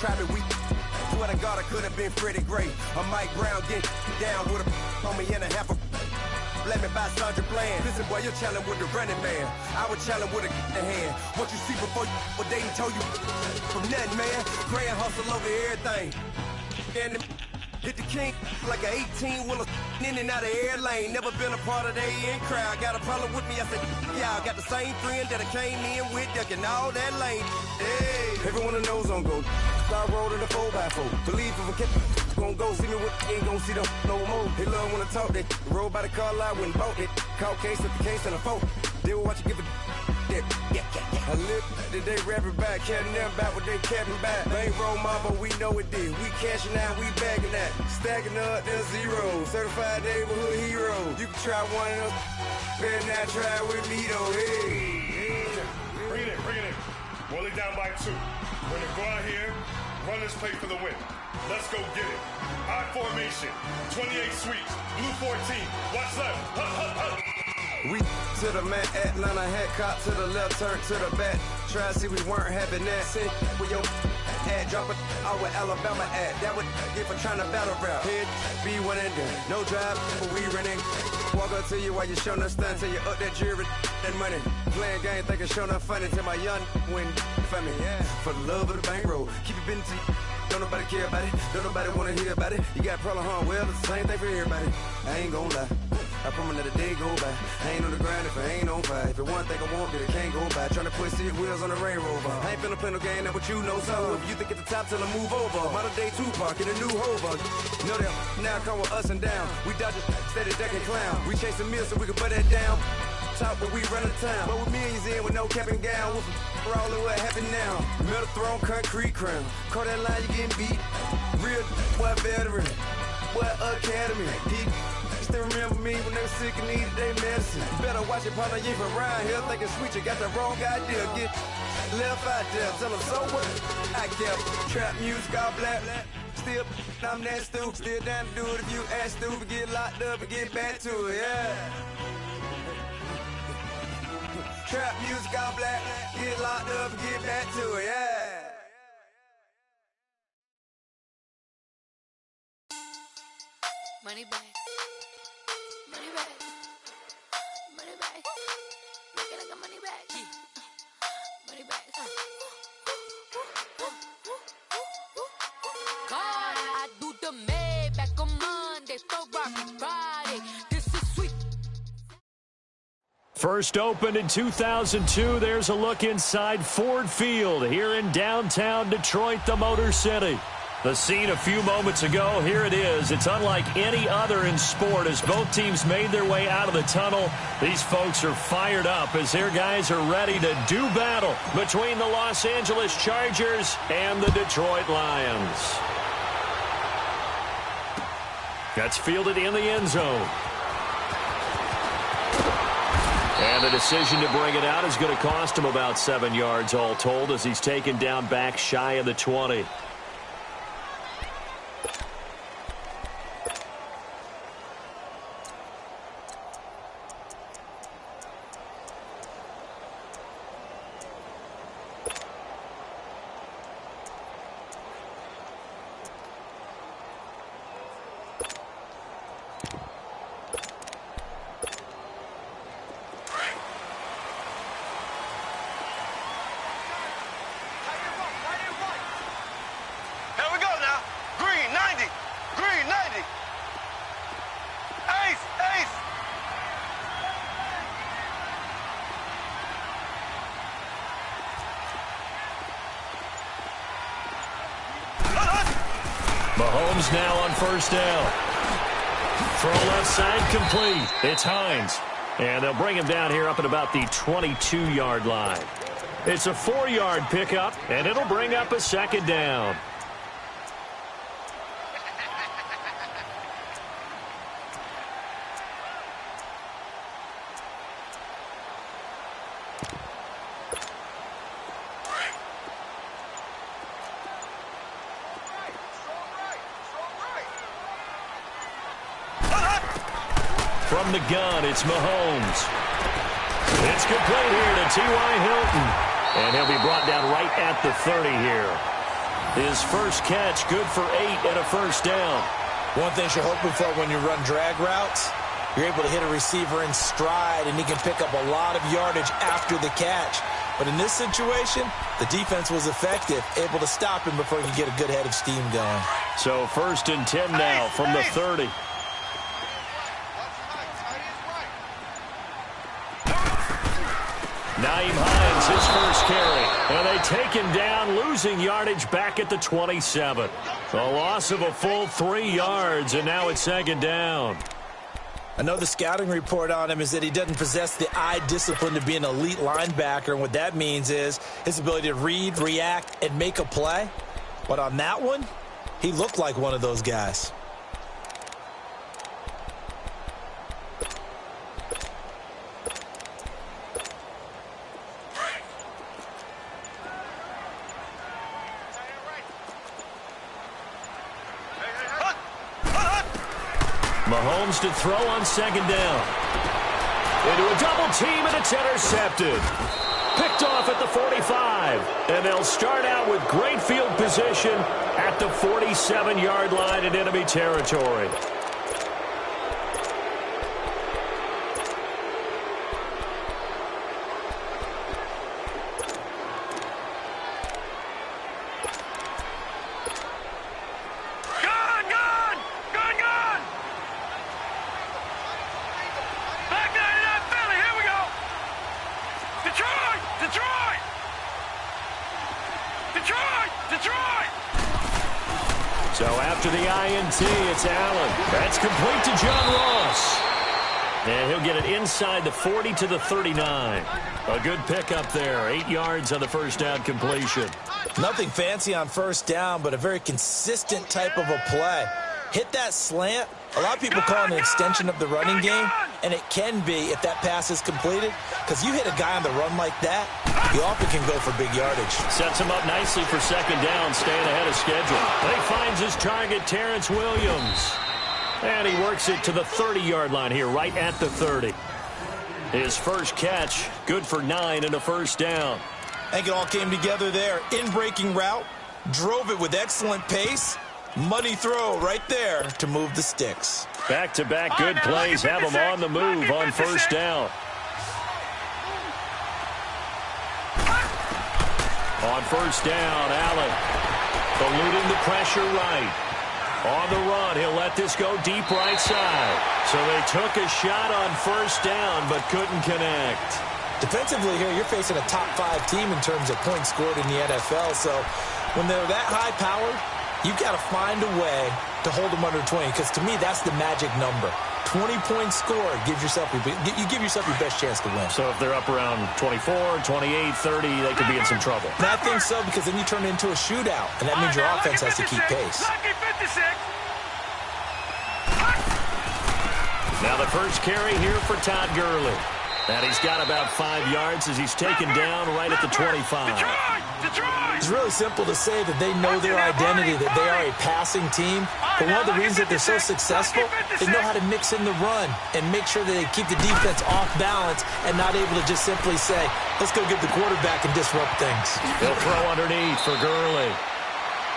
try me, we swear to God I could have been Freddie Gray. I'm Mike Brown getting down with a on me and a half a. Let me buy Sandra Bland. Listen, boy, you're challenging with the running man. I was challenging with a in hand. What you see before you, what they told you from nothing, man. Grand hustle over everything. And hit the king like an 18-wheeler in and out of air lane. Never been a part of the in crowd. Got a problem with me, I said, yeah, I got the same friend that I came in with, ducking all that lane. Hey, everyone knows on go. Start rolling the 4x4. Believe if a kid gon' go see me with ain't gon' see them no more. They love when I talk, they roll by the car lot when bought it. Call case at the case and a phone. They will watch you give a I live today rapping back, capping them back what they capping back. They ain't roll mama, we know it did. We cashing out, we bagging that. Stacking up, there's zero. Certified neighborhood hero. You can try one of them, better not try with me though. Hey. Bring it in. Roll it down by 2. We're gonna go out here, run this play for the win. Let's go get it. I formation, 28 sweeps, blue 14. Watch left. We to the man, Atlanta hat cop to the left, turn to the back. Try to see we weren't having that. Sit with your ad, drop it out with Alabama ad. That would get for trying to battle rap. Head, be one and done. No drive, but we running. Walk up to you while you showing us stunts till you up that jury, that money. Playing game, thinking showing up funny till my young win for me. Yeah. For the love of the bankroll, keep it busy. Don't nobody care about it, don't nobody wanna hear about it. You got problem, huh? Well, it's the same thing for everybody. I ain't gon' lie, I promise that a day go by. I ain't on the grind if I ain't on fire. If it one thing I want, then it can't go by. Tryna put seat wheels on the Range Rover. I ain't finna play no game, that what you know. So if you think at the top, tell them move over. Modern day Tupac in a new Hova. Know that now come with us and down. We dodge it, steady ducking clown. We chasing meals so we can put that down. Top where we run the town, but with millions in with no cap and gown. We're all in what happened now. Metal throne, concrete crown. Call that line, you getting beat. Real boy veteran, boy academy. He still remember me when they were sick and needed their medicine. Better watch it, partner, you ain't from around here thinking sweet. You got the wrong idea. Get left out there, tell them so what? I kept trap music all black. Still, I'm that stupid. Still down to do it if you act stupid. Get locked up and get back to it, yeah. Trap music all black, get locked up and get back to it, yeah. Money back, money back, money back. Make it like a money back, money back. God, I do the Maybach on Monday, Ferrari Friday. This is sweet. First opened in 2002, there's a look inside Ford Field here in downtown Detroit, the Motor City. The scene a few moments ago, here it is. It's unlike any other in sport as both teams made their way out of the tunnel. These folks are fired up as their guys are ready to do battle between the Los Angeles Chargers and the Detroit Lions. That's fielded in the end zone. And the decision to bring it out is going to cost him about 7 yards all told as he's taken down back shy of the 20. Mahomes now on first down. Throw left side complete. It's Hines. And they'll bring him down here up at about the 22-yard line. It's a 4-yard pickup, and it'll bring up a second down. From the gun, it's Mahomes. It's complete here to T.Y. Hilton. And he'll be brought down right at the 30 here. His first catch, good for 8 and a first down. One thing you're hoping for when you run drag routes, you're able to hit a receiver in stride, and he can pick up a lot of yardage after the catch. But in this situation, the defense was effective, able to stop him before he could get a good head of steam going. So 1st and 10 now from the 30. Nyheim Hines, his first carry. And they take him down, losing yardage back at the 27. A loss of a full 3 yards, and now it's 2nd down. I know the scouting report on him is that he doesn't possess the eye discipline to be an elite linebacker, and what that means is his ability to read, react, and make a play. But on that one, he looked like one of those guys. Mahomes to throw on 2nd down. Into a double team, and it's intercepted. Picked off at the 45. And they'll start out with great field position at the 47-yard line in enemy territory. So after the INT, it's Allen. That's complete to John Ross. And he'll get it inside the 40 to the 39. A good pickup there. 8 yards on the first down completion. Nothing fancy on first down, but a very consistent type of a play. Hit that slant. A lot of people call it an extension of the running game, and it can be if that pass is completed, because you hit a guy on the run like that, he often can go for big yardage. Sets him up nicely for 2nd down, staying ahead of schedule. But he finds his target, Terrence Williams. And he works it to the 30-yard line here, right at the 30. His first catch, good for 9 and a first down. I think it all came together there. In-breaking route, drove it with excellent pace. Money throw right there to move the sticks. Back-to-back good plays have him on the move on first down. On first down, Allen eluding the pressure right. On the run, he'll let this go deep right side. So they took a shot on first down but couldn't connect. Defensively here, you're facing a top 5 team in terms of points scored in the NFL. So when they're that high-powered, you've got to find a way to hold them under 20, because to me, that's the magic number. 20 points scored gives yourself you give yourself your best chance to win. So if they're up around 24, 28, 30, they could be in some trouble. And I think so, because then you turn it into a shootout, and that means your offense has to keep pace. Now the first carry here for Todd Gurley. And he's got about 5 yards as he's taken down right at the 25. It's really simple to say that they know their identity, that they are a passing team. But one of the reasons that they're so successful, they know how to mix in the run and make sure that they keep the defense off balance and not able to just simply say, let's go get the quarterback and disrupt things. They'll throw underneath for Gurley.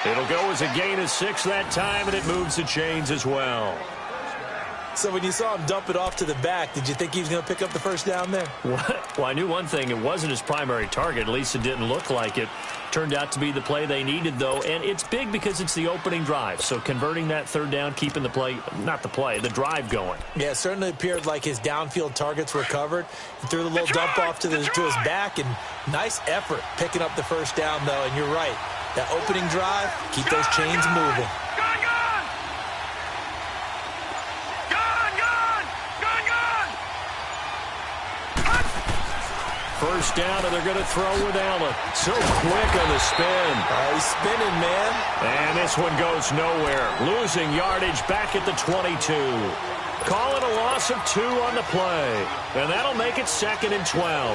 It'll go as a gain of 6 that time, and it moves the chains as well. So when you saw him dump it off to the back, did you think he was going to pick up the first down there? Well, I knew one thing. It wasn't his primary target. At least it didn't look like it. Turned out to be the play they needed, though. And it's big because it's the opening drive. So converting that third down, keeping the play, not the play, the drive going. Yeah, it certainly appeared like his downfield targets were covered. He threw the little dump off to his back, and nice effort picking up the first down, though. And you're right. That opening drive, keep those chains moving. First down, and they're going to throw with Allen. So quick on the spin. He's spinning, man. And this one goes nowhere. Losing yardage back at the 22. Call it a loss of 2 on the play. And that'll make it 2nd and 12.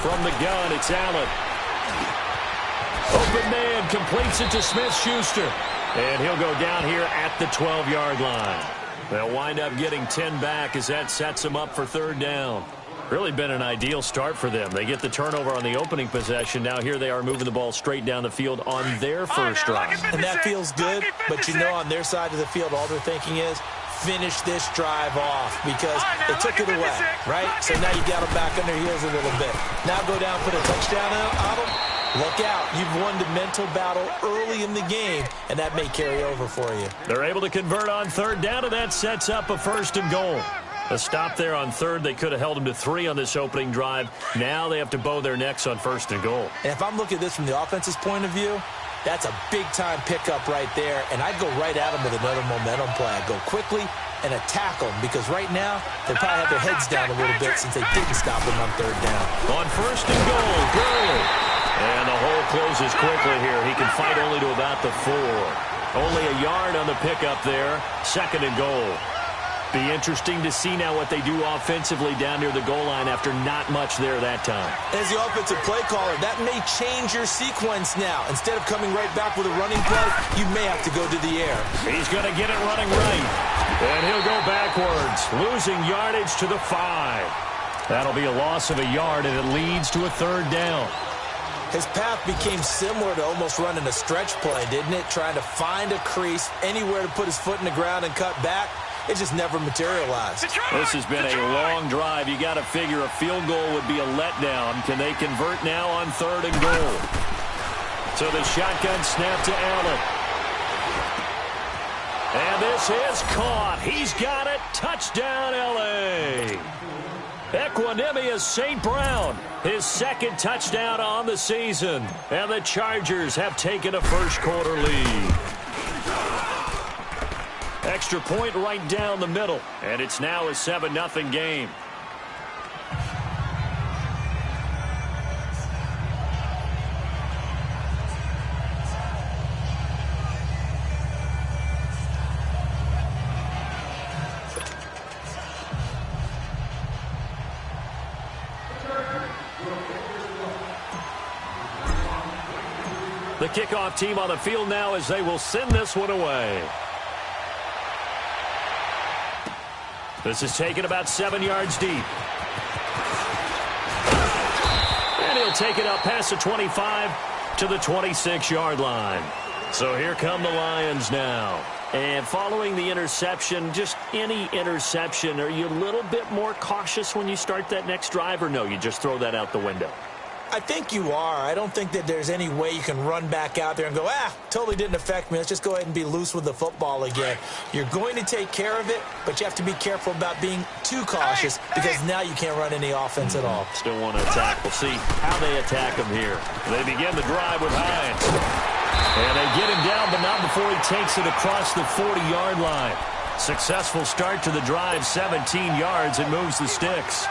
From the gun, it's Allen. Open man completes it to Smith-Schuster. And he'll go down here at the 12-yard line. They'll wind up getting 10 back as that sets them up for third down. Really been an ideal start for them. They get the turnover on the opening possession. Now here they are moving the ball straight down the field on their first drive. And that feels good, but you know on their side of the field all they're thinking is finish this drive off because they took it away, right? So now you got them back on their heels a little bit. Now go down, put a touchdown on them. Look out. You've won the mental battle early in the game, and that may carry over for you. They're able to convert on third down, and that sets up a first and goal. A stop there on third. They could have held them to 3 on this opening drive. Now they have to bow their necks on first and goal. And if I'm looking at this from the offense's point of view, that's a big-time pickup right there, and I'd go right at them with another momentum play. I'd go quickly and attack them because right now they probably have their heads down a little bit since they didn't stop them on third down. On first and goal, Gurley. And the hole closes quickly here. He can fight only to about the 4. Only a yard on the pickup there. Second and goal. Be interesting to see now what they do offensively down near the goal line after not much there that time. As the offensive play caller, that may change your sequence now. Instead of coming right back with a running play, you may have to go to the air. He's going to get it running right. And he'll go backwards, losing yardage to the 5. That'll be a loss of a yard, and it leads to a third down. His path became similar to almost running a stretch play, didn't it? Trying to find a crease, anywhere to put his foot in the ground and cut back. It just never materialized. This has been a long drive. You got to figure a field goal would be a letdown. Can they convert now on third and goal? So the shotgun snap to Allen. And this is caught. He's got it. Touchdown, L.A. Equanimous St. Brown, his second touchdown on the season. And the Chargers have taken a first-quarter lead. Extra point right down the middle, and it's now a 7-0 game. The kickoff team on the field now as they will send this one away. This is taken about 7 yards deep. And he'll take it up past the 25 to the 26-yard line. So here come the Lions now. And following the interception, just any interception, are you a little bit more cautious when you start that next drive, or no, you just throw that out the window? I think you are. I don't think that there's any way you can run back out there and go, totally didn't affect me. Let's just go ahead and be loose with the football again. You're going to take care of it, but you have to be careful about being too cautious because now you can't run any offense at all. Still want to attack. We'll see how they attack him here. They begin the drive with Hines. And they get him down, but not before he takes it across the 40-yard line. Successful start to the drive, 17 yards, and moves the sticks.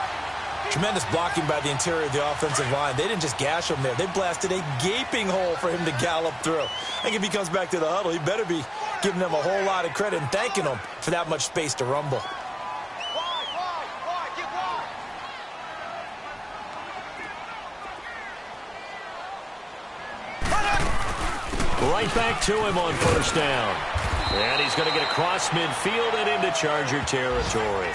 Tremendous blocking by the interior of the offensive line. They didn't just gash him there. They blasted a gaping hole for him to gallop through. I think if he comes back to the huddle, he better be giving them a whole lot of credit and thanking them for that much space to rumble. Right back to him on first down. And he's going to get across midfield and into Charger territory.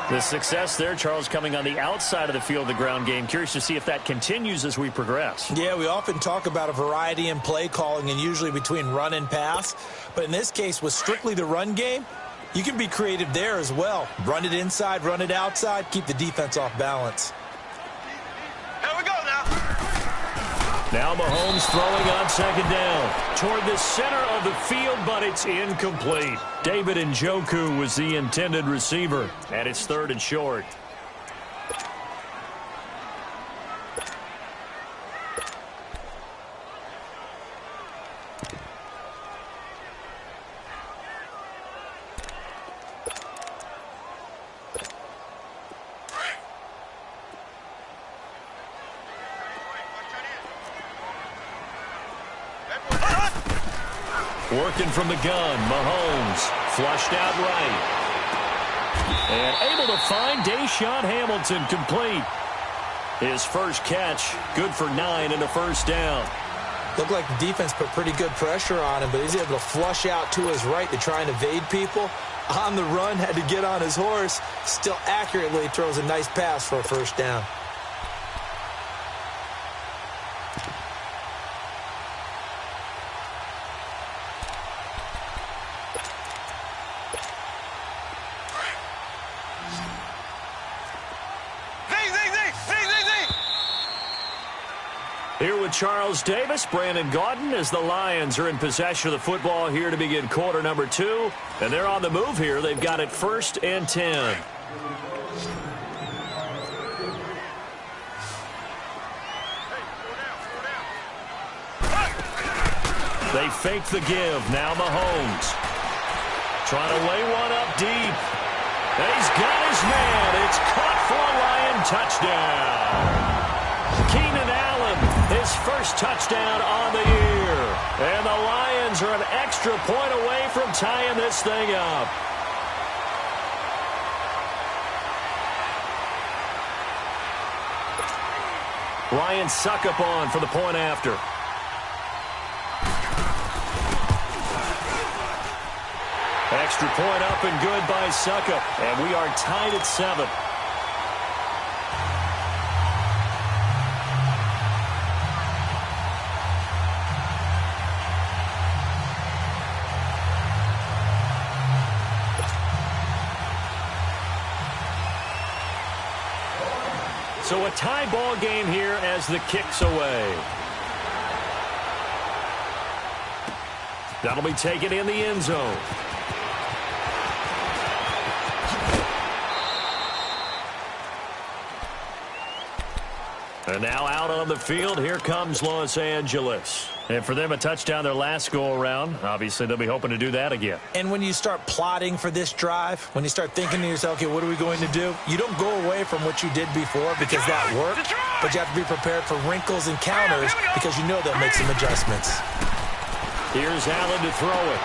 The success there, Charles, coming on the outside of the field, the ground game. Curious to see if that continues as we progress. Yeah, we often talk about a variety in play calling and usually between run and pass. But in this case, with strictly the run game, you can be creative there as well. Run it inside, run it outside, keep the defense off balance. Here we go now. Now Mahomes throwing on second down toward the center of the field, but it's incomplete. David Njoku was the intended receiver, and it's third and short. Working from the gun, Mahomes flushed out right. And able to find Deshaun Hamilton complete. His first catch, good for 9 and a first down. Looked like the defense put pretty good pressure on him, but he's able to flush out to his right to try and evade people. On the run, had to get on his horse. Still accurately throws a nice pass for a first down. Here with Charles Davis, Brandon Gaudin, as the Lions are in possession of the football here to begin quarter number 2. And they're on the move here. They've got it 1st and 10. They fake the give. Now Mahomes trying to lay one up deep. And he's got his man. It's caught for a Lion touchdown. Keenan Allen, his first touchdown on the year. And the Lions are an extra point away from tying this thing up. Ryan Succop on for the point after. Extra point up and good by Succop. And we are tied at 7. So a tie ball game here as the kick's away. That'll be taken in the end zone. And now out on the field, here comes Los Angeles. And for them, a touchdown their last go-around. Obviously, they'll be hoping to do that again. And when you start plotting for this drive, when you start thinking to yourself, okay, what are we going to do? You don't go away from what you did before because that worked, but you have to be prepared for wrinkles and counters because you know they'll make some adjustments. Here's Allen to throw it.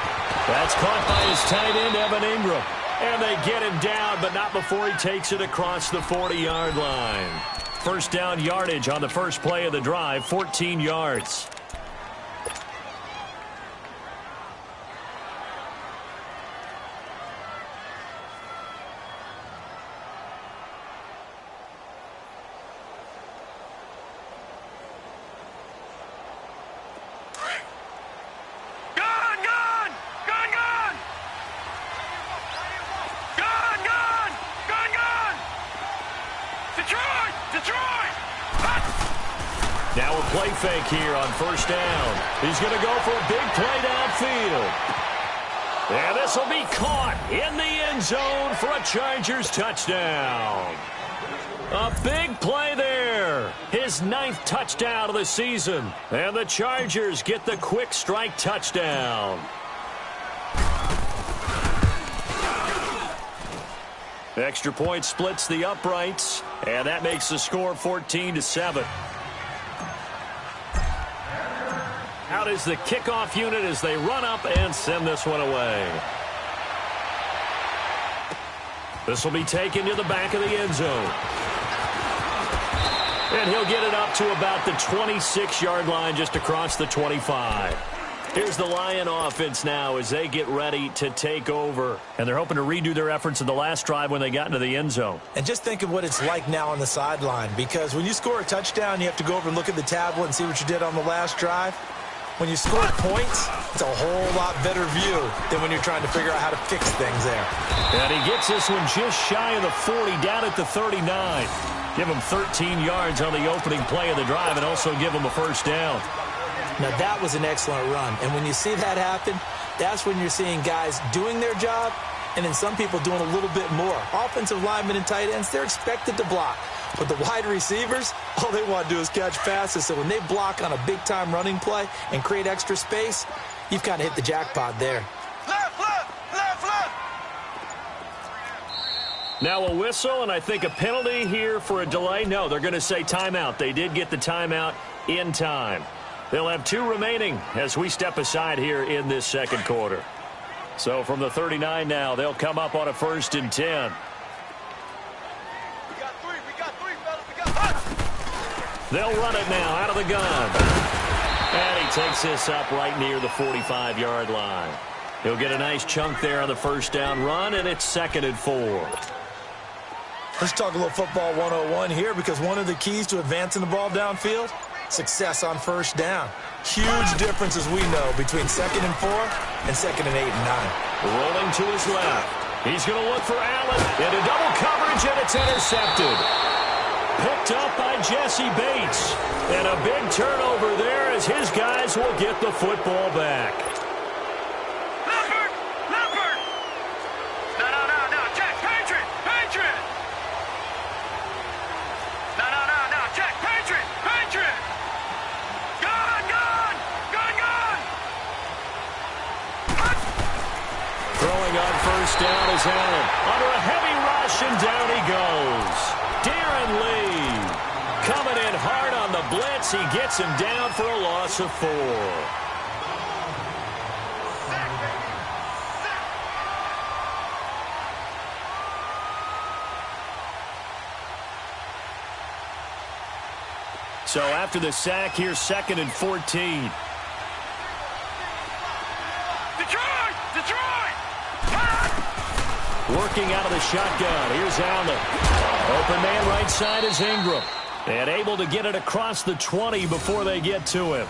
That's caught by his tight end, Evan Ingram. And they get him down, but not before he takes it across the 40-yard line. First down yardage on the first play of the drive, 14 yards. Now a play fake here on first down. He's going to go for a big play downfield. And this will be caught in the end zone for a Chargers touchdown. A big play there. His 9th touchdown of the season. And the Chargers get the quick strike touchdown. Extra point splits the uprights. And that makes the score 14-7. Out is the kickoff unit as they run up and send this one away. This will be taken to the back of the end zone. And he'll get it up to about the 26-yard line, just across the 25. Here's the Lion offense now as they get ready to take over. And they're hoping to redo their efforts in the last drive when they got into the end zone. And just think of what it's like now on the sideline, because when you score a touchdown, you have to go over and look at the tablet and see what you did on the last drive. When you score points, it's a whole lot better view than when you're trying to figure out how to fix things there. And he gets this one just shy of the 40, down at the 39. Give him 13 yards on the opening play of the drive and also give him a first down. Now, that was an excellent run. And when you see that happen, that's when you're seeing guys doing their job and then some people doing a little bit more. Offensive linemen and tight ends, they're expected to block. But the wide receivers, all they want to do is catch passes. So when they block on a big-time running play and create extra space, you've kind of hit the jackpot there. Left, left, left, left. Now a whistle, and I think a penalty here for a delay. No, they're going to say timeout. They did get the timeout in time. They'll have 2 remaining as we step aside here in this second quarter. So from the 39 now, they'll come up on a 1st and 10. We got 3, fellas. We got 5. They'll run it now out of the gun. And he takes this up right near the 45-yard line. He'll get a nice chunk there on the first down run, and it's 2nd and 4. Let's talk a little football 101 here, because one of the keys to advancing the ball downfield, success on first down. Huge difference, as we know, between 2nd and 4 and 2nd and 8 and 9. Rolling to his left. He's going to look for Allen into double coverage, and it's intercepted. Picked up by Jesse Bates. And a big turnover there as his guys will get the football back. Leopard! No, check, Patriot! No, check, Patriot! Gun! Throwing on first down is Allen. Under a heavy rush, and down he goes. Darren Lee coming in hard on the blitz. He gets him down for a loss of 4. So after the sack, here's 2nd and 14. Detroit! Working out of the shotgun. Here's Allen. Open man right side is Ingram. And able to get it across the 20 before they get to him.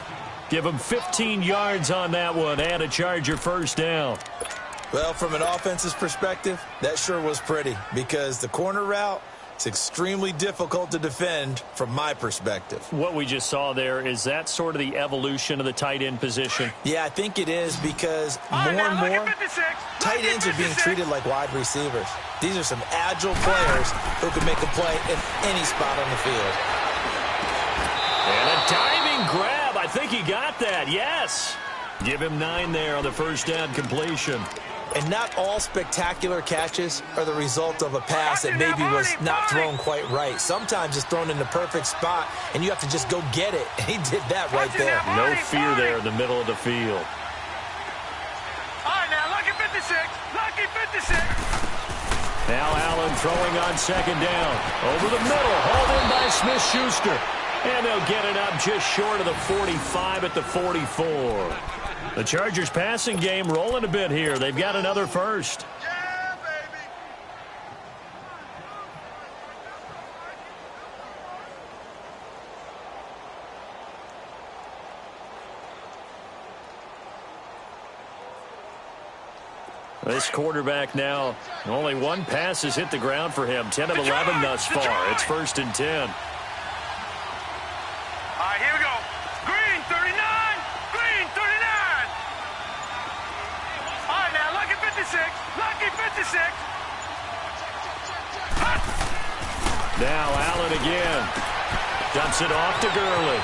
Give him 15 yards on that one and a Charger first down. Well, from an offense's perspective, that sure was pretty, because the corner route, it's extremely difficult to defend from my perspective. What we just saw there, is that sort of the evolution of the tight end position? Yeah, I think it is, because more and more tight ends are being treated like wide receivers. These are some agile players who can make a play in any spot on the field. And a diving grab. I think he got that. Yes. Give him 9 there on the first down completion. And not all spectacular catches are the result of a pass that maybe was not thrown quite right. Sometimes it's thrown in the perfect spot, and you have to just go get it. And he did that right there. No fear there in the middle of the field. All right, now, lucky 56. Now Allen throwing on second down. Over the middle, hauled in by Smith-Schuster. And they'll get it up just short of the 45 at the 44. The Chargers passing game rolling a bit here. They've got another first. Yeah, baby. This quarterback now, only one pass has hit the ground for him. 10 of 11 thus far. It's 1st and 10. All right, here we go. Green, 39. All right, now, lucky 56. Now Allen again. Dumps it off to Gurley.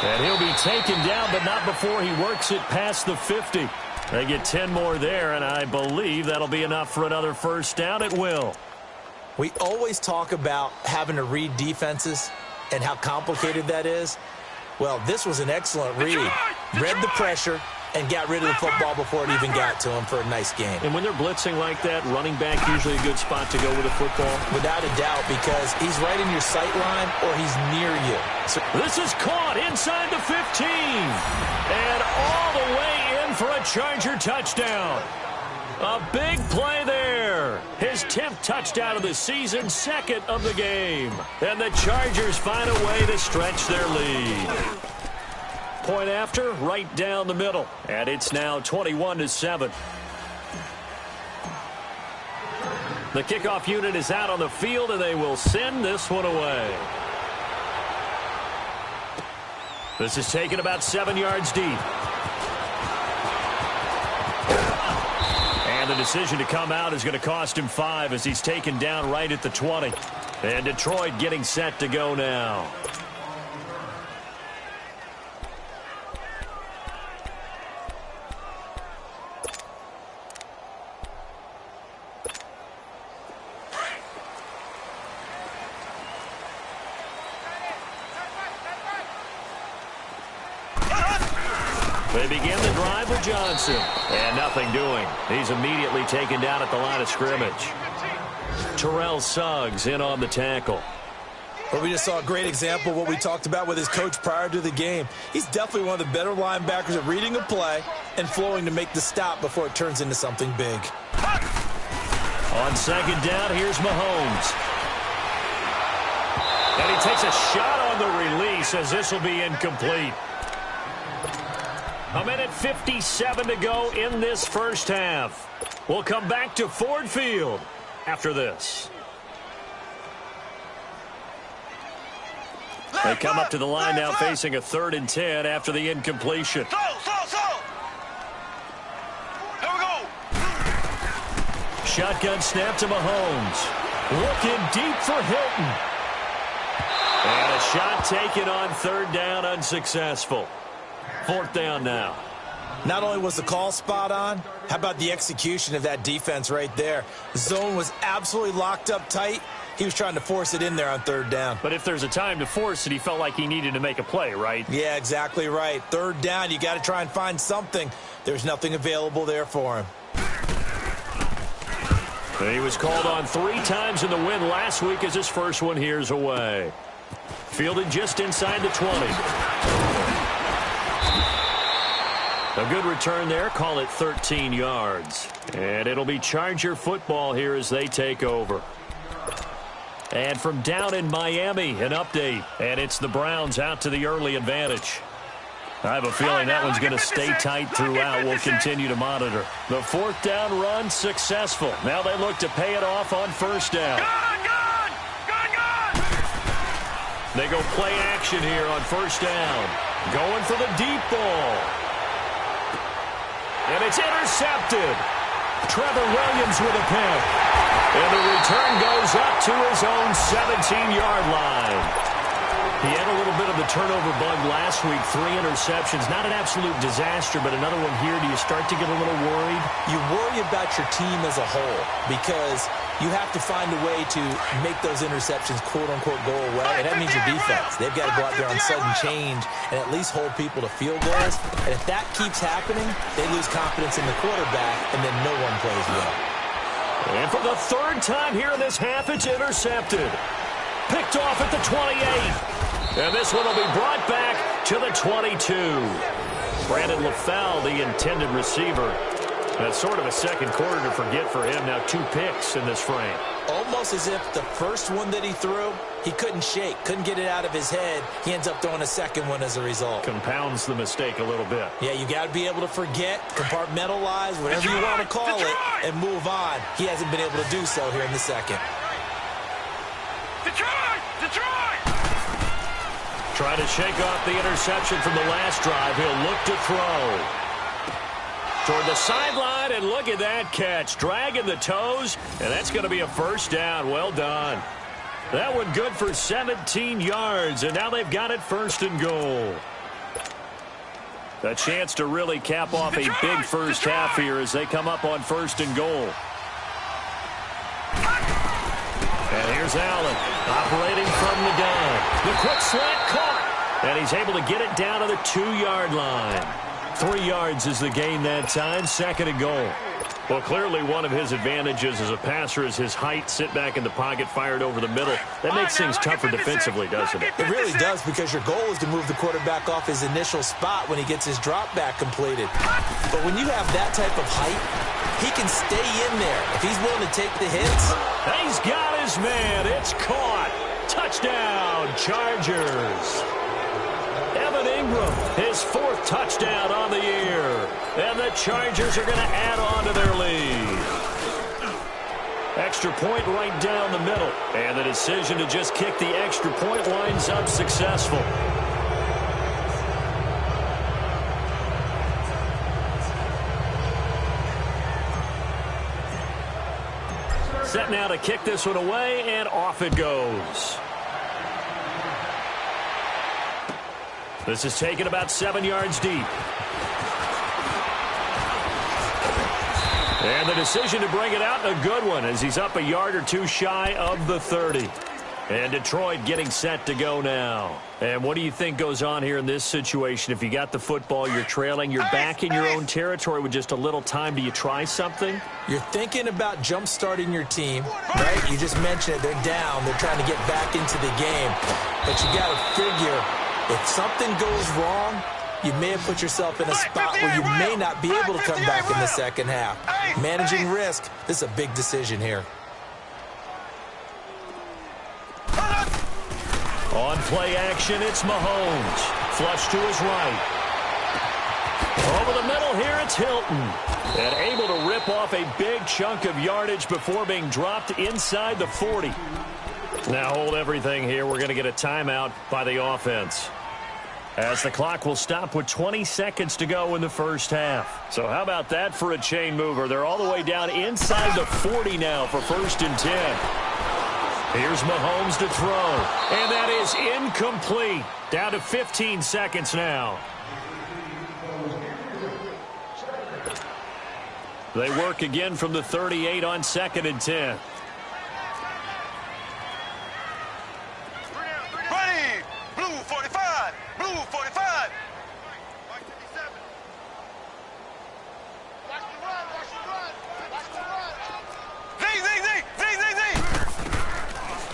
And he'll be taken down, but not before he works it past the 50. They get 10 more there, and I believe that'll be enough for another first down. It will. We always talk about having to read defenses and how complicated that is. Well, this was an excellent read. Read the pressure and got rid of the football before it even got to him for a nice game. And when they're blitzing like that, running back usually a good spot to go with a football? Without a doubt, because he's right in your sight line or he's near you. So this is caught inside the 15. And all the way in for a Charger touchdown. A big play there. His 10th touchdown of the season, 2nd of the game. And the Chargers find a way to stretch their lead. Point after, right down the middle. And it's now 21-7. The kickoff unit is out on the field, and they will send this one away. This is taken about 7 yards deep. And the decision to come out is going to cost him 5 as he's taken down right at the 20. And Detroit getting set to go now. They begin the drive with Johnson. And nothing doing. He's immediately taken down at the line of scrimmage. Terrell Suggs in on the tackle. Well, we just saw a great example of what we talked about with his coach prior to the game. He's definitely one of the better linebackers at reading a play and flowing to make the stop before it turns into something big. On second down, here's Mahomes. And he takes a shot on the release as this will be incomplete. A minute 57 to go in this first half. We'll come back to Ford Field after this. They come up to the line now facing a 3rd and 10 after the incompletion. Here we go. Shotgun snap to Mahomes. Looking deep for Hilton. And a shot taken on 3rd down, unsuccessful. 4th down now. Not only was the call spot on, how about the execution of that defense right there? The zone was absolutely locked up tight. He was trying to force it in there on 3rd down. But if there's a time to force it, he felt like he needed to make a play, right? Yeah, exactly right. 3rd down, you got to try and find something. There's nothing available there for him. And he was called on 3 times in the win last week as his first one here's away. Fielded just inside the 20. A good return there. Call it 13 yards. And it'll be Charger football here as they take over. And from down in Miami, an update. And it's the Browns out to the early advantage. I have a feeling that one's going to stay tight throughout. We'll continue to monitor. The 4th down run successful. Now they look to pay it off on 1st down. They go play action here on 1st down. Going for the deep ball. And it's intercepted. Trevor Williams with a pick. And the return goes up to his own 17-yard line. He had a little bit of the turnover bug last week. 3 interceptions. Not an absolute disaster, but another one here. Do you start to get a little worried? You worry about your team as a whole because you have to find a way to make those interceptions, quote-unquote, go away. And that means your defense. They've got to go out there on sudden change and at least hold people to field goals. And if that keeps happening, they lose confidence in the quarterback, and then no one plays well. And for the 3rd time here in this half, it's intercepted. Picked off at the 28. And this one will be brought back to the 22. Brandon LaFell, the intended receiver. That's sort of a second quarter to forget for him. Now 2 picks in this frame. Almost as if the first one that he threw, he couldn't shake, couldn't get it out of his head. He ends up throwing a second one as a result. Compounds the mistake a little bit. Yeah, you got to be able to forget, compartmentalize, whatever you want to call it, and move on. He hasn't been able to do so here in the second. Detroit! Trying to shake off the interception from the last drive. He'll look to throw. Toward the sideline, and look at that catch. Dragging the toes, and that's going to be a 1st down. Well done. That one good for 17 yards, and now they've got it 1st and goal. A chance to really cap off a big first half here as they come up on 1st and goal. And here's Allen operating from the gun. The quick slant caught. And he's able to get it down to the 2-yard line. 3 yards is the gain that time. 2nd and goal. Well, clearly one of his advantages as a passer is his height. Sit back in the pocket, fired over the middle. That makes things tougher defensively, doesn't it? It really does, because your goal is to move the quarterback off his initial spot when he gets his drop back completed. But when you have that type of height, he can stay in there if he's willing to take the hits. He's got his man. It's caught. Touchdown, Chargers. Evan Ingram, his 4th touchdown on the year. And the Chargers are going to add on to their lead. Extra point right down the middle. And the decision to just kick the extra point winds up successful. Set now to kick this one away, and off it goes. This is taken about 7 yards deep. And the decision to bring it out, a good one, as he's up a yard or 2 shy of the 30. And Detroit getting set to go now. And what do you think goes on here in this situation? If you got the football, you're trailing, you're back in your own territory with just a little time. Do you try something? You're thinking about jump-starting your team, right? You just mentioned it. They're down. They're trying to get back into the game. But you got to figure, if something goes wrong, you may have put yourself in a spot where you may not be able to come back in the second half. Managing risk, this is a big decision here. On play action, it's Mahomes. Flush to his right. Over the middle here, it's Hilton. And able to rip off a big chunk of yardage before being dropped inside the 40. Now hold everything here. We're going to get a timeout by the offense, as the clock will stop with 20 seconds to go in the first half. So how about that for a chain mover? They're all the way down inside the 40 now for 1st and 10. Here's Mahomes to throw, and that is incomplete. Down to 15 seconds now. They work again from the 38 on 2nd and 10. Ready! Blue 45! Blue 45! Watch the run! Watch the run! Watch the run!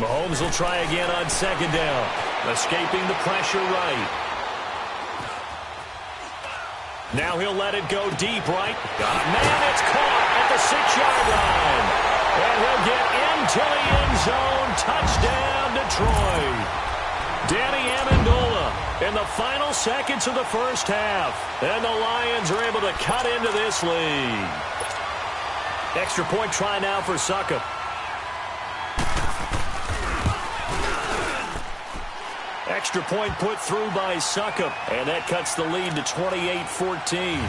Mahomes will try again on 2nd down. Escaping the pressure right. Now he'll let it go deep right. Got a man, it's caught at the 6-yard line. And he'll get into the end zone. Touchdown, Detroit. Danny Amendola in the final seconds of the first half. And the Lions are able to cut into this lead. Extra point try now for Succop. Extra point put through by Succop, and that cuts the lead to 28-14.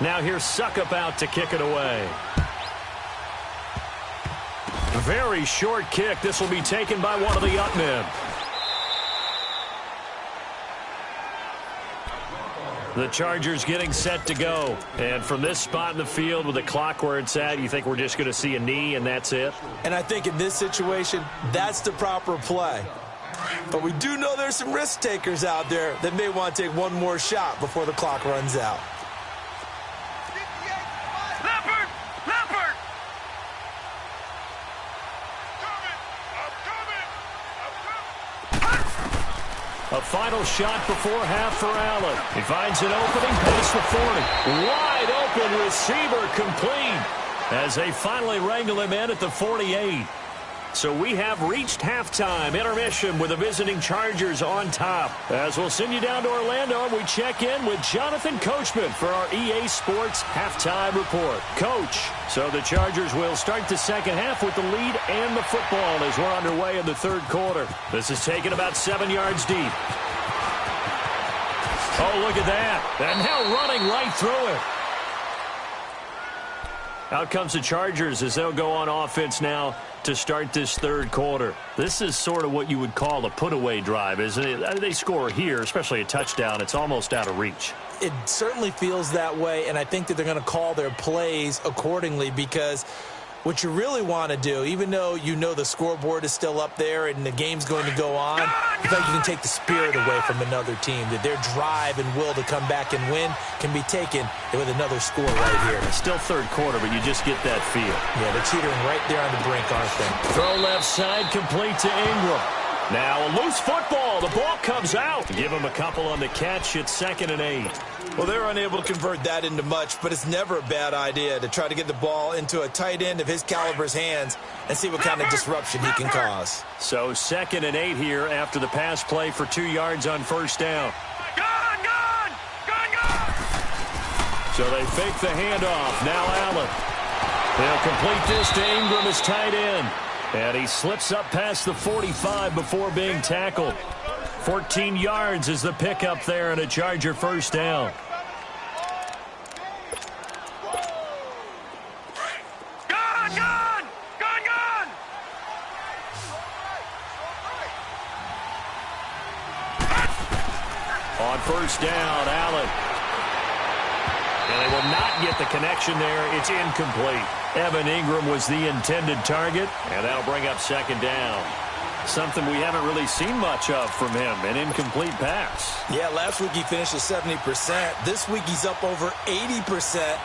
Now here's Succop out to kick it away. Very short kick. This will be taken by one of the up men. The Chargers getting set to go. And from this spot in the field with the clock where it's at, you think we're just going to see a knee and that's it? And I think in this situation, that's the proper play. But we do know there's some risk takers out there that may want to take one more shot before the clock runs out. A final shot before half for Allen. He finds an opening past the 40. Wide open receiver complete as they finally wrangle him in at the 48. So we have reached halftime intermission with the visiting Chargers on top. As we'll send you down to Orlando, and we check in with Jonathan Coachman for our EA Sports Halftime Report. Coach, so the Chargers will start the second half with the lead and the football as we're underway in the third quarter. This is taken about 7 yards deep. Oh, look at that. And now running right through it. Out comes the Chargers as they'll go on offense now to start this third quarter. This is sort of what you would call a put-away drive, isn't it? They score here, especially a touchdown. It's almost out of reach. It certainly feels that way, and I think that they're going to call their plays accordingly, because what you really want to do, even though you know the scoreboard is still up there and the game's going to go on, I think you can take the spirit away from another team, that their drive and will to come back and win can be taken with another score right here. It's still third quarter, but you just get that feel. Yeah, they're teetering right there on the brink, aren't they? Throw left side, complete to Ingram. Now a loose football. The ball comes out. Give him a couple on the catch. It's 2nd and 8. Well, they're unable to convert that into much, but it's never a bad idea to try to get the ball into a tight end of his caliber's hands and see what kind of disruption he can cause. So 2nd and 8 here after the pass play for 2 yards on first down. Gone! So they fake the handoff. Now Allen. They'll complete this to Ingram as tight end. And he slips up past the 45 before being tackled. 14 yards is the pickup there and a Charger first down. first down. Allen. And they will not get the connection there. It's incomplete. Evan Ingram was the intended target, and that'll bring up second down. Something we haven't really seen much of from him, an incomplete pass. Yeah, last week he finished at 70%. This week he's up over 80%.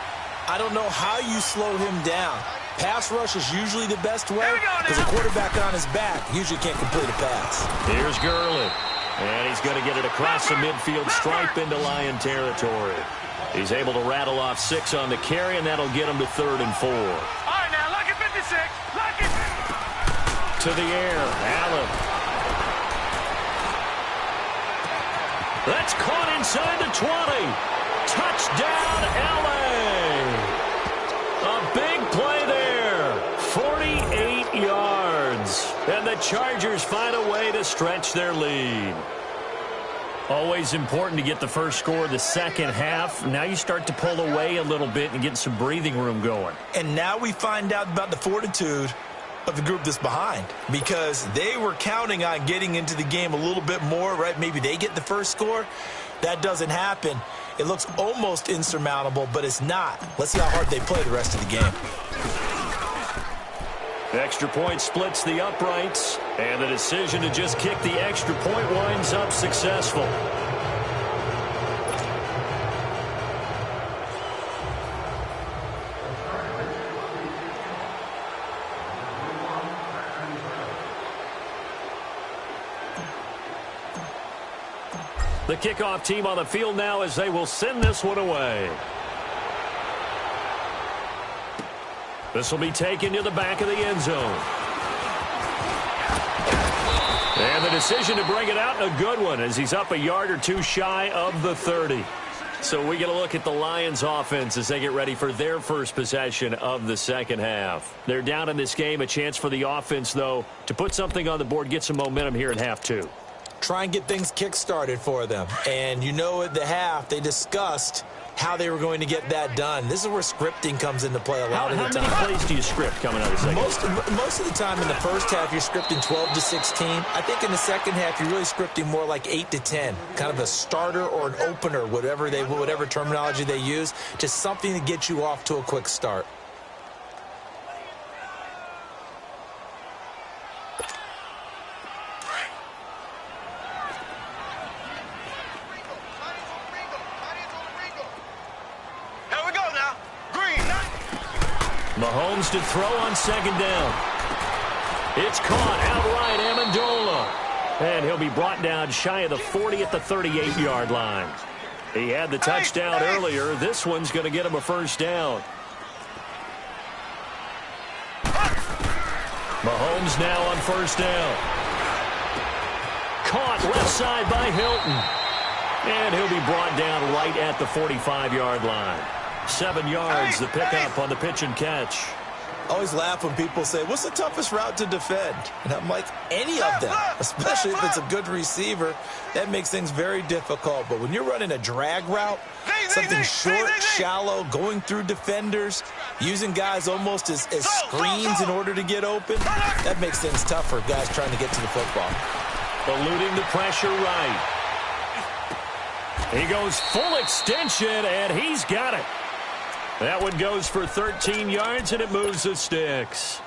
I don't know how you slow him down. Pass rush is usually the best way because a quarterback on his back usually can't complete a pass. Here's Gurley, and he's going to get it across the midfield stripe into Lion territory. He's able to rattle off 6 on the carry, and that'll get him to 3rd and 4. All right, now, look at 56. Look it. To the air, Allen. That's caught inside the 20. Touchdown, L.A. A big play there. 48 yards. And the Chargers find a way to stretch their lead. Always important to get the first score of the second half. Now you start to pull away a little bit and get some breathing room going. And now we find out about the fortitude of the group that's behind, because they were counting on getting into the game a little bit more, right? Maybe they get the first score. That doesn't happen. It looks almost insurmountable, but it's not. Let's see how hard they play the rest of the game. Extra point splits the uprights, and the decision to just kick the extra point winds up successful. The kickoff team on the field now as they will send this one away. This will be taken to the back of the end zone. And the decision to bring it out, a good one, as he's up a yard or two shy of the 30. So we get a look at the Lions offense as they get ready for their first possession of the second half. They're down in this game. A chance for the offense, though, to put something on the board, get some momentum here in half 2. Try and get things kick-started for them. And you know at the half, they discussed how they were going to get that done. This is where scripting comes into play a lot of the time. How many plays do you script coming out of the second half? Most of the time in the first half, you're scripting 12 to 16. I think in the second half, you're really scripting more like 8 to 10. Kind of a starter or an opener, whatever terminology they use. Just something to get you off to a quick start. Mahomes to throw on second down. It's caught outright, Amendola. And he'll be brought down shy of the 40 at the 38-yard line. He had the touchdown earlier. This one's going to get him a first down. Mahomes now on first down. Caught left side by Hilton. And he'll be brought down right at the 45-yard line. 7 yards, the pickup on the pitch and catch. I always laugh when people say, what's the toughest route to defend? And I'm like, any of them, especially if it's a good receiver. That makes things very difficult. But when you're running a drag route, something short, shallow, going through defenders, using guys almost as screens in order to get open, that makes things tough for guys trying to get to the football. Eluding the pressure right. He goes full extension, and he's got it. That one goes for 13 yards, and it moves the sticks.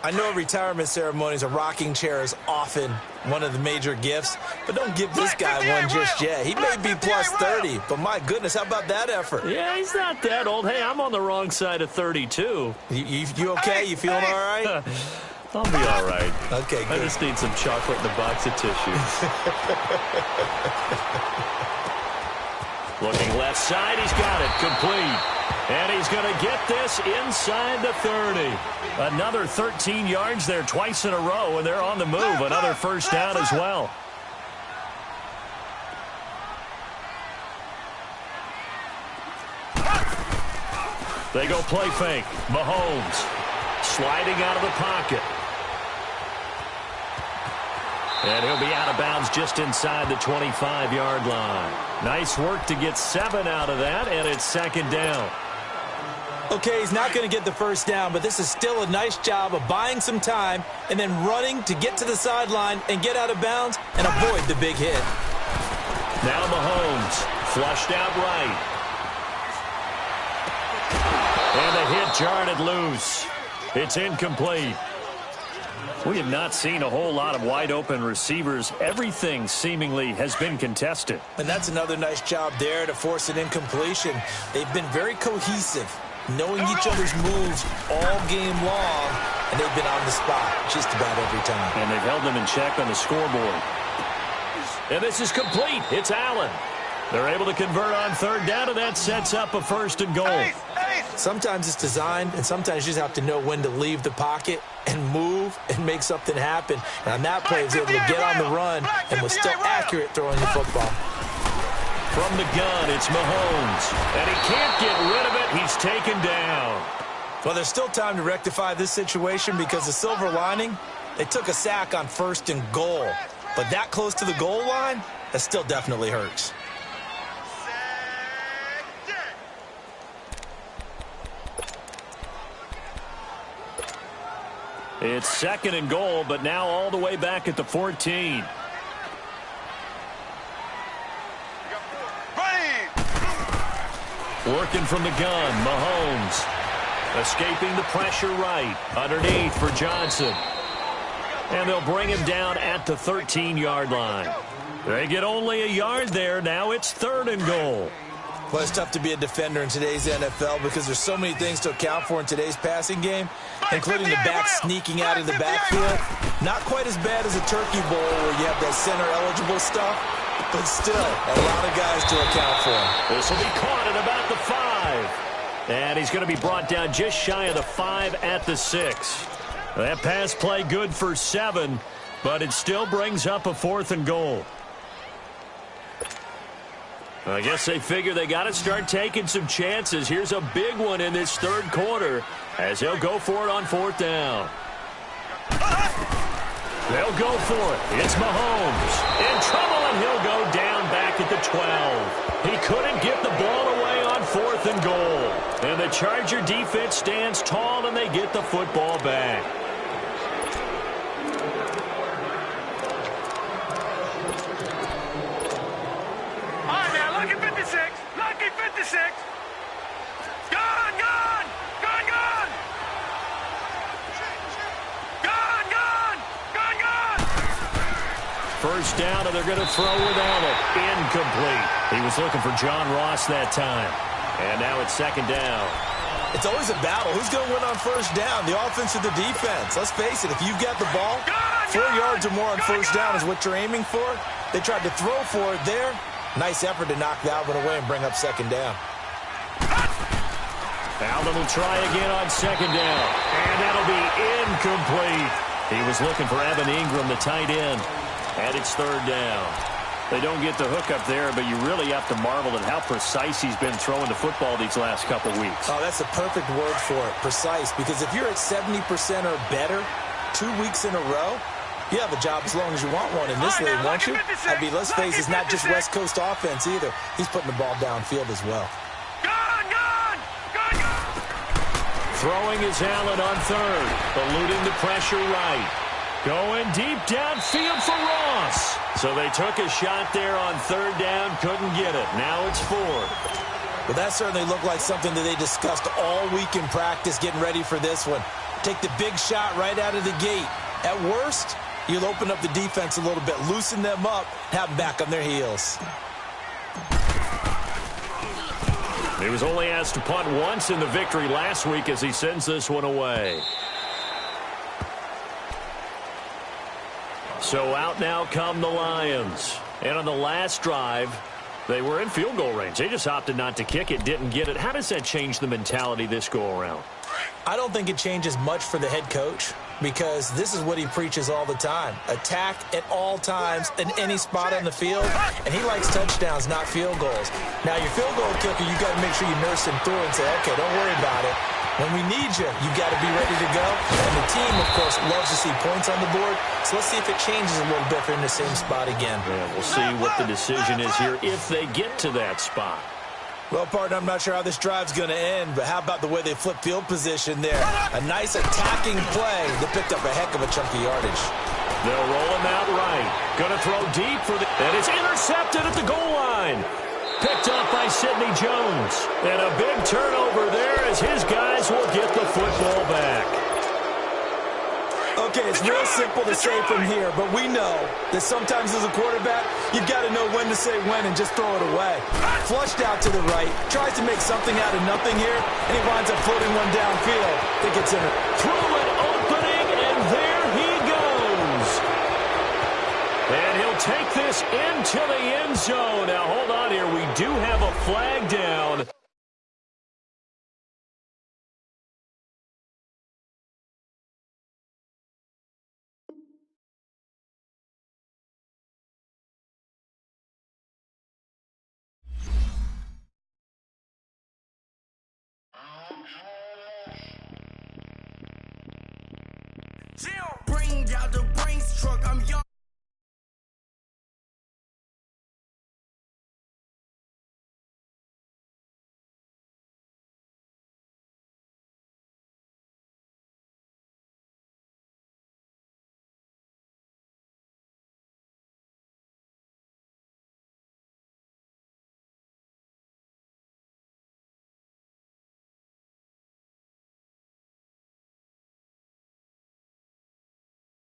I know retirement ceremonies, a rocking chair is often one of the major gifts, but don't give this guy one just yet. He may be plus 30, but my goodness, how about that effort? Yeah, he's not that old. Hey, I'm on the wrong side of 32. You okay? You feeling all right? I'll be all right. Okay, good. I just need some chocolate and a box of tissues. Looking left side, he's got it, complete. And he's going to get this inside the 30. Another 13 yards there twice in a row, and they're on the move. Another first down as well. They go play fake. Mahomes sliding out of the pocket. And he'll be out of bounds just inside the 25-yard line. Nice work to get 7 out of that, and it's second down. Okay, he's not going to get the first down, but this is still a nice job of buying some time and then running to get to the sideline and get out of bounds and avoid the big hit. Now Mahomes, flushed out right. And the hit jarred it loose. It's incomplete. We have not seen a whole lot of wide-open receivers. Everything seemingly has been contested. And that's another nice job there to force an incompletion. They've been very cohesive, knowing each other's moves all game long, and they've been on the spot just about every time. And they've held them in check on the scoreboard. And this is complete. It's Allen. They're able to convert on third down, and that sets up a 1st and goal. Sometimes it's designed, and sometimes you just have to know when to leave the pocket and move and make something happen. And on that play, he was able to get on the run and was still accurate throwing the football. From the gun, it's Mahomes. And he can't get rid of it. He's taken down. Well, there's still time to rectify this situation because the silver lining, they took a sack on 1st and goal. But that close to the goal line, that still definitely hurts. It's 2nd and goal, but now all the way back at the 14. Working from the gun, Mahomes. Escaping the pressure right. Underneath for Johnson. And they'll bring him down at the 13-yard line. They get only a yard there. Now it's 3rd and goal. Well, it's tough to be a defender in today's NFL because there's so many things to account for in today's passing game, including the back sneaking out of the backfield. Not quite as bad as a turkey bowl where you have that center-eligible stuff, but still a lot of guys to account for. This will be caught at about the 5. And he's going to be brought down just shy of the 5 at the 6. That pass play good for 7, but it still brings up a 4th and goal. I guess they figure they got to start taking some chances. Here's a big one in this 3rd quarter as they'll go for it on 4th down. They'll go for it. It's Mahomes. In trouble, and he'll go down back at the 12. He couldn't get the ball away on 4th and goal. And the Charger defense stands tall, and they get the football back. Lucky 56. Gone, gone. Gone, gone. Gone, gone. Gone, gone. 1st down, and they're going to throw without it. Incomplete. He was looking for John Ross that time. And now it's 2nd down. It's always a battle. Who's going to win on 1st down, the offense or the defense? Let's face it, if you've got the ball, 4 yards or more on 1st down is what you're aiming for. They tried to throw for it there. Nice effort to knock that one away and bring up 2nd down. Allen will try again on 2nd down. And that'll be incomplete. He was looking for Evan Ingram, the tight end. And it's 3rd down. They don't get the hook up there, but you really have to marvel at how precise he's been throwing the football these last couple weeks. Oh, that's the perfect word for it, precise. Because if you're at 70% or better 2 weeks in a row, you have a job as long as you want one in this league, won't you? I mean, let's face it, it's not just West Coast offense either. He's putting the ball downfield as well. Gone, gone. Gone, gone. Throwing is Allen on 3rd. Eluding the pressure right. Going deep downfield for Ross. So they took a shot there on 3rd down. Couldn't get it. Now it's 4th. Well, that certainly looked like something that they discussed all week in practice getting ready for this one. Take the big shot right out of the gate. At worst, you'll open up the defense a little bit, loosen them up, have them back on their heels. He was only asked to punt once in the victory last week as he sends this one away. So out now come the Lions. And on the last drive, they were in field goal range. They just opted not to kick it, didn't get it. How does that change the mentality this go-around? I don't think it changes much for the head coach because this is what he preaches all the time. Attack at all times in any spot on the field, and he likes touchdowns, not field goals. Now, your field goal kicker, you got to make sure you nurse him through and say, okay, don't worry about it. When we need you, you got to be ready to go. And the team, of course, loves to see points on the board. So let's see if it changes a little bit if they're in the same spot again. Yeah, we'll see what the decision is here if they get to that spot. Well, partner, I'm not sure how this drive's going to end, but how about the way they flip field position there? A nice attacking play that picked up a heck of a chunk of yardage. They'll roll him out right. Going to throw deep for the... And it's intercepted at the goal line. Picked up by Sidney Jones. And a big turnover there as his guys will get the football back. Okay, it's real simple to say from here, but we know that sometimes as a quarterback, you've got to know when to say when and just throw it away. Flushed out to the right, tries to make something out of nothing here, and he winds up floating one downfield that gets in it. Through an opening, and there he goes. And he'll take this into the end zone. Now, hold on here. We do have a flag down. Bring out the brains truck, I'm young.